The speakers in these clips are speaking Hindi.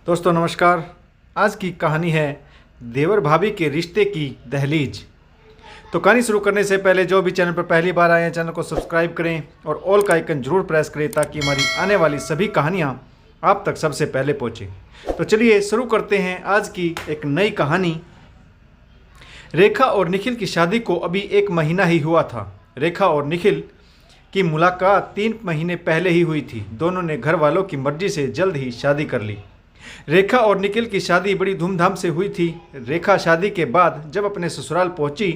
दोस्तों नमस्कार। आज की कहानी है देवर भाभी के रिश्ते की दहलीज। तो कहानी शुरू करने से पहले जो भी चैनल पर पहली बार आए हैं चैनल को सब्सक्राइब करें और ऑल का आइकन जरूर प्रेस करें ताकि हमारी आने वाली सभी कहानियां आप तक सबसे पहले पहुंचे। तो चलिए शुरू करते हैं आज की एक नई कहानी। रेखा और निखिल की शादी को अभी 1 महीना ही हुआ था। रेखा और निखिल की मुलाकात 3 महीने पहले ही हुई थी। दोनों ने घर वालों की मर्जी से जल्द ही शादी कर ली। रेखा और निखिल की शादी बड़ी धूमधाम से हुई थी। रेखा शादी के बाद जब अपने ससुराल पहुंची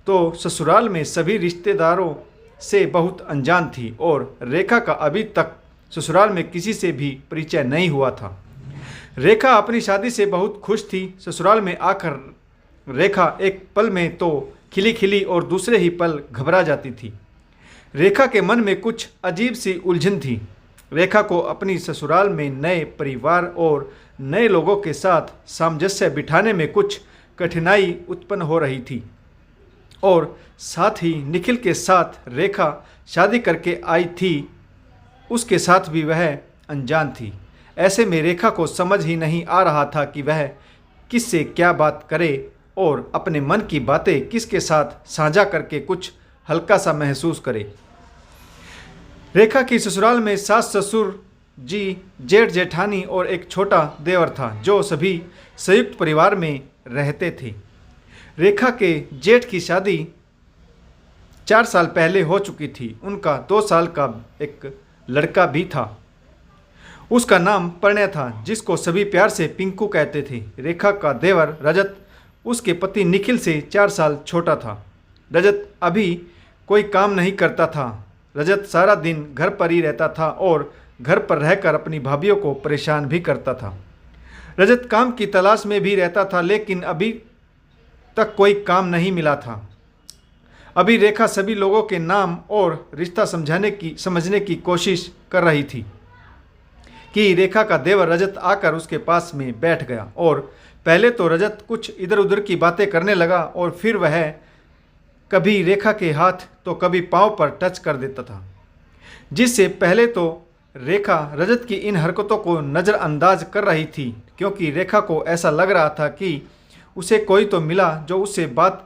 तो ससुराल में सभी रिश्तेदारों से बहुत अनजान थी और रेखा का अभी तक ससुराल में किसी से भी परिचय नहीं हुआ था। रेखा अपनी शादी से बहुत खुश थी। ससुराल में आकर रेखा एक पल में तो खिली खिली और दूसरे ही पल घबरा जाती थी। रेखा के मन में कुछ अजीब सी उलझन थी। रेखा को अपनी ससुराल में नए परिवार और नए लोगों के साथ सामंजस्य बिठाने में कुछ कठिनाई उत्पन्न हो रही थी और साथ ही निखिल के साथ रेखा शादी करके आई थी, उसके साथ भी वह अनजान थी। ऐसे में रेखा को समझ ही नहीं आ रहा था कि वह किससे क्या बात करे और अपने मन की बातें किसके साथ साझा करके कुछ हल्का सा महसूस करे। रेखा की ससुराल में सास ससुर जी, जेठ जेठानी और एक छोटा देवर था जो सभी संयुक्त परिवार में रहते थे। रेखा के जेठ की शादी 4 साल पहले हो चुकी थी। उनका 2 साल का एक लड़का भी था। उसका नाम प्रणय था जिसको सभी प्यार से पिंकू कहते थे। रेखा का देवर रजत उसके पति निखिल से 4 साल छोटा था। रजत अभी कोई काम नहीं करता था। रजत सारा दिन घर पर ही रहता था और घर पर रहकर अपनी भाभीयों को परेशान भी करता था। रजत काम की तलाश में भी रहता था लेकिन अभी तक कोई काम नहीं मिला था। अभी रेखा सभी लोगों के नाम और रिश्ता समझने की कोशिश कर रही थी कि रेखा का देवर रजत आकर उसके पास में बैठ गया और पहले तो रजत कुछ इधर उधर की बातें करने लगा और फिर वह कभी रेखा के हाथ तो कभी पाँव पर टच कर देता था, जिससे पहले तो रेखा रजत की इन हरकतों को नज़रअंदाज कर रही थी क्योंकि रेखा को ऐसा लग रहा था कि उसे कोई तो मिला जो उससे बात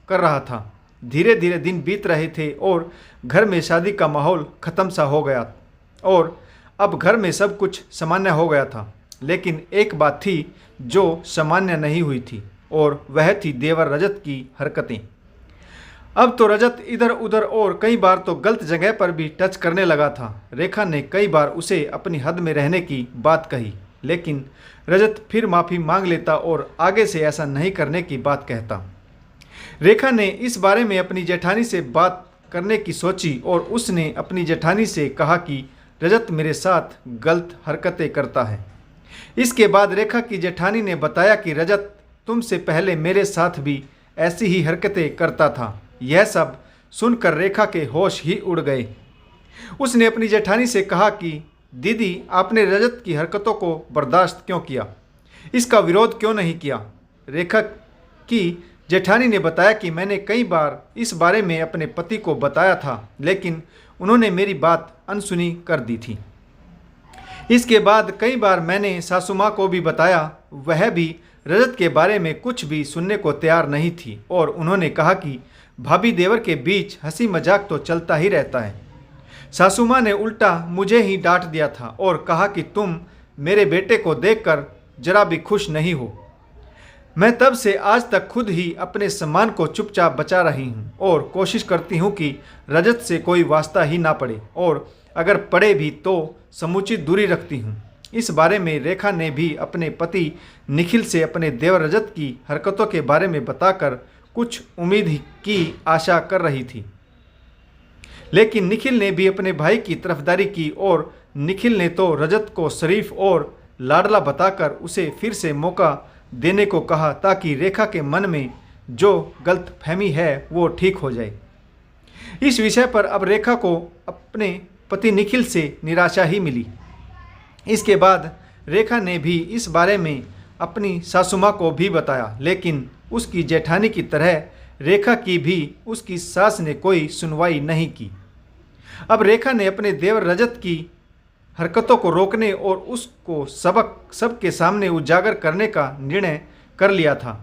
कर रहा था। धीरे धीरे दिन बीत रहे थे और घर में शादी का माहौल ख़त्म सा हो गया और अब घर में सब कुछ सामान्य हो गया था। लेकिन एक बात थी जो सामान्य नहीं हुई थी और वह थी देवर रजत की हरकतें। अब तो रजत इधर उधर और कई बार तो गलत जगह पर भी टच करने लगा था। रेखा ने कई बार उसे अपनी हद में रहने की बात कही लेकिन रजत फिर माफ़ी मांग लेता और आगे से ऐसा नहीं करने की बात कहता। रेखा ने इस बारे में अपनी जेठानी से बात करने की सोची और उसने अपनी जेठानी से कहा कि रजत मेरे साथ गलत हरकतें करता है। इसके बाद रेखा की जेठानी ने बताया कि रजत तुमसे पहले मेरे साथ भी ऐसी ही हरकतें करता था। यह सब सुनकर रेखा के होश ही उड़ गए। उसने अपनी जेठानी से कहा कि दीदी आपने रजत की हरकतों को बर्दाश्त क्यों किया, इसका विरोध क्यों नहीं किया। रेखा की जेठानी ने बताया कि मैंने कई बार इस बारे में अपने पति को बताया था लेकिन उन्होंने मेरी बात अनसुनी कर दी थी। इसके बाद कई बार मैंने सासू माँ को भी बताया, वह भी रजत के बारे में कुछ भी सुनने को तैयार नहीं थी और उन्होंने कहा कि भाभी देवर के बीच हंसी मजाक तो चलता ही रहता है। सासू माँ ने उल्टा मुझे ही डांट दिया था और कहा कि तुम मेरे बेटे को देखकर जरा भी खुश नहीं हो। मैं तब से आज तक खुद ही अपने सम्मान को चुपचाप बचा रही हूँ और कोशिश करती हूँ कि रजत से कोई वास्ता ही ना पड़े और अगर पड़े भी तो समुचित दूरी रखती हूँ। इस बारे में रेखा ने भी अपने पति निखिल से अपने देवर रजत की हरकतों के बारे में बताकर कुछ उम्मीद की आशा कर रही थी। लेकिन निखिल ने भी अपने भाई की तरफदारी की और निखिल ने तो रजत को शरीफ और लाडला बताकर उसे फिर से मौका देने को कहा ताकि रेखा के मन में जो गलतफहमी है वो ठीक हो जाए। इस विषय पर अब रेखा को अपने पति निखिल से निराशा ही मिली। इसके बाद रेखा ने भी इस बारे में अपनी सासू माँ को भी बताया लेकिन उसकी जेठानी की तरह रेखा की भी उसकी सास ने कोई सुनवाई नहीं की। अब रेखा ने अपने देवर रजत की हरकतों को रोकने और उसको सबके सामने उजागर करने का निर्णय कर लिया था।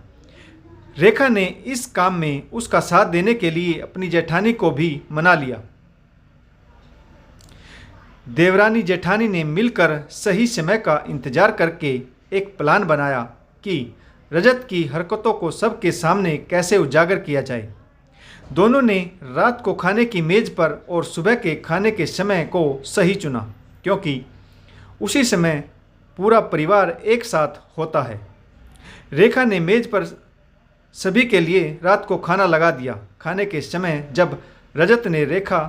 रेखा ने इस काम में उसका साथ देने के लिए अपनी जेठानी को भी मना लिया। देवरानी जेठानी ने मिलकर सही समय का इंतजार करके एक प्लान बनाया कि रजत की हरकतों को सबके सामने कैसे उजागर किया जाए। दोनों ने रात को खाने की मेज पर और सुबह के खाने के समय को सही चुना, क्योंकि उसी समय पूरा परिवार एक साथ होता है। रेखा ने मेज पर सभी के लिए रात को खाना लगा दिया। खाने के समय जब रजत ने रेखा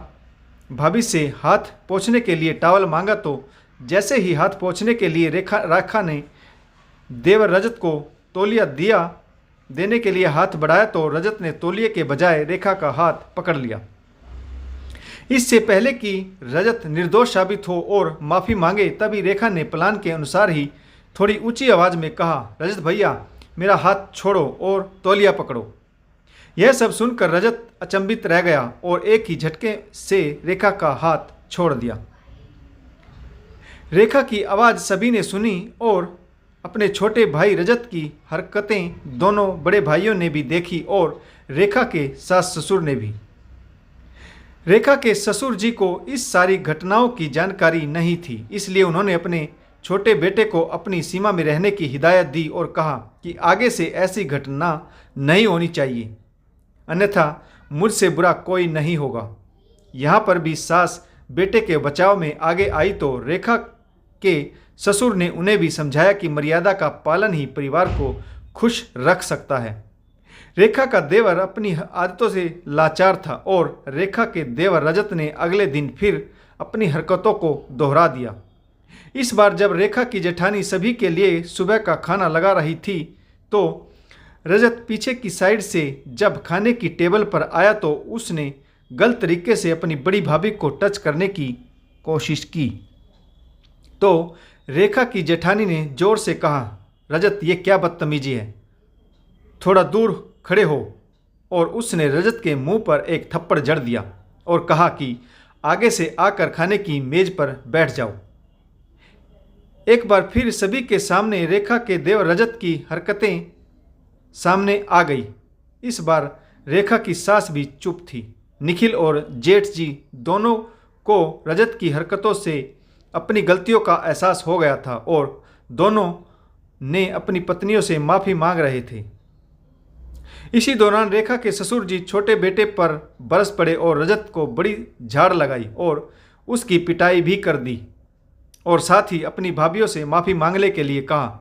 भाभी से हाथ पोंछने के लिए टॉवल मांगा तो जैसे ही हाथ पोंछने के लिए रेखा ने देवर रजत को तौलिया देने के लिए हाथ बढ़ाया तो रजत ने तौलिए के बजाय रेखा का हाथ पकड़ लिया। इससे पहले कि रजत निर्दोष साबित हो और माफ़ी मांगे, तभी रेखा ने प्लान के अनुसार ही थोड़ी ऊंची आवाज़ में कहा, रजत भैया मेरा हाथ छोड़ो और तौलिया पकड़ो। यह सब सुनकर रजत अचंभित रह गया और एक ही झटके से रेखा का हाथ छोड़ दिया। रेखा की आवाज़ सभी ने सुनी और अपने छोटे भाई रजत की हरकतें दोनों बड़े भाइयों ने भी देखी और रेखा के सास ससुर ने भी। रेखा के ससुर जी को इस सारी घटनाओं की जानकारी नहीं थी, इसलिए उन्होंने अपने छोटे बेटे को अपनी सीमा में रहने की हिदायत दी और कहा कि आगे से ऐसी घटना नहीं होनी चाहिए, अन्यथा मुझसे बुरा कोई नहीं होगा। यहाँ पर भी सास बेटे के बचाव में आगे आई तो रेखा के ससुर ने उन्हें भी समझाया कि मर्यादा का पालन ही परिवार को खुश रख सकता है। रेखा का देवर अपनी आदतों से लाचार था और रेखा के देवर रजत ने अगले दिन फिर अपनी हरकतों को दोहरा दिया। इस बार जब रेखा की जेठानी सभी के लिए सुबह का खाना लगा रही थी तो रजत पीछे की साइड से जब खाने की टेबल पर आया तो उसने गलत तरीके से अपनी बड़ी भाभी को टच करने की कोशिश की। तो रेखा की जेठानी ने जोर से कहा, रजत ये क्या बदतमीजी है, थोड़ा दूर खड़े हो। और उसने रजत के मुंह पर एक थप्पड़ जड़ दिया और कहा कि आगे से आकर खाने की मेज पर बैठ जाओ। एक बार फिर सभी के सामने रेखा के देवर रजत की हरकतें सामने आ गई। इस बार रेखा की सास भी चुप थी। निखिल और जेठ जी दोनों को रजत की हरकतों से अपनी गलतियों का एहसास हो गया था और दोनों ने अपनी पत्नियों से माफ़ी मांग रहे थे। इसी दौरान रेखा के ससुर जी छोटे बेटे पर बरस पड़े और रजत को बड़ी झाड़ लगाई और उसकी पिटाई भी कर दी और साथ ही अपनी भाभीयों से माफ़ी मांगने के लिए कहा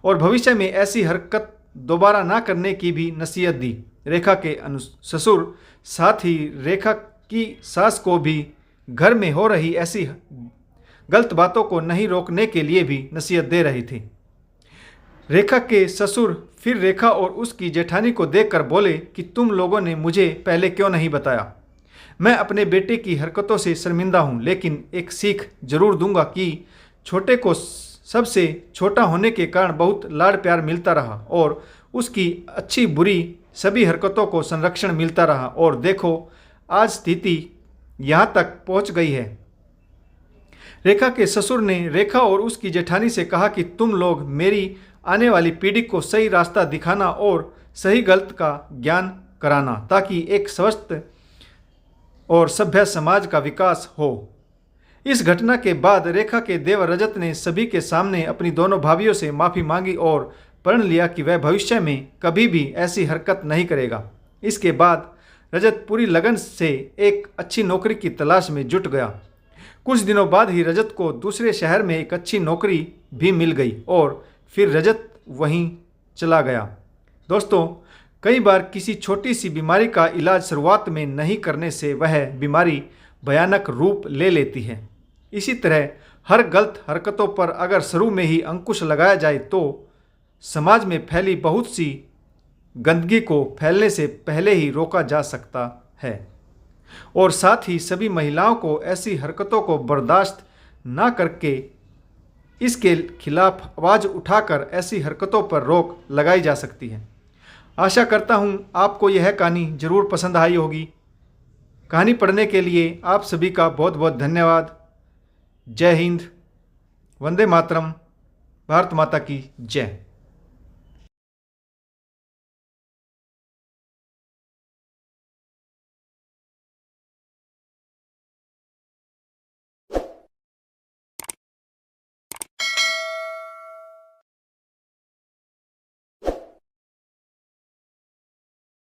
और भविष्य में ऐसी हरकत दोबारा ना करने की भी नसीहत दी। रेखा के ससुर साथ ही रेखा की सास को भी घर में हो रही ऐसी गलत बातों को नहीं रोकने के लिए भी नसीहत दे रहे थे। रेखा के ससुर फिर रेखा और उसकी जेठानी को देखकर बोले कि तुम लोगों ने मुझे पहले क्यों नहीं बताया। मैं अपने बेटे की हरकतों से शर्मिंदा हूँ, लेकिन एक सीख जरूर दूंगा कि छोटे को सबसे छोटा होने के कारण बहुत लाड़ प्यार मिलता रहा और उसकी अच्छी बुरी सभी हरकतों को संरक्षण मिलता रहा और देखो आज स्थिति यहाँ तक पहुँच गई है। रेखा के ससुर ने रेखा और उसकी जेठानी से कहा कि तुम लोग मेरी आने वाली पीढ़ी को सही रास्ता दिखाना और सही गलत का ज्ञान कराना, ताकि एक स्वस्थ और सभ्य समाज का विकास हो। इस घटना के बाद रेखा के देवर रजत ने सभी के सामने अपनी दोनों भाभियों से माफ़ी मांगी और प्रण लिया कि वह भविष्य में कभी भी ऐसी हरकत नहीं करेगा। इसके बाद रजत पूरी लगन से एक अच्छी नौकरी की तलाश में जुट गया। कुछ दिनों बाद ही रजत को दूसरे शहर में एक अच्छी नौकरी भी मिल गई और फिर रजत वहीं चला गया। दोस्तों, कई बार किसी छोटी सी बीमारी का इलाज शुरुआत में नहीं करने से वह बीमारी भयानक रूप ले लेती है। इसी तरह हर गलत हरकतों पर अगर शुरू में ही अंकुश लगाया जाए तो समाज में फैली बहुत सी गंदगी को फैलने से पहले ही रोका जा सकता है और साथ ही सभी महिलाओं को ऐसी हरकतों को बर्दाश्त ना करके इसके खिलाफ आवाज़ उठाकर ऐसी हरकतों पर रोक लगाई जा सकती है। आशा करता हूँ आपको यह कहानी ज़रूर पसंद आई होगी। कहानी पढ़ने के लिए आप सभी का बहुत बहुत धन्यवाद। जय हिंद, वंदे मातरम। भारत माता की जय।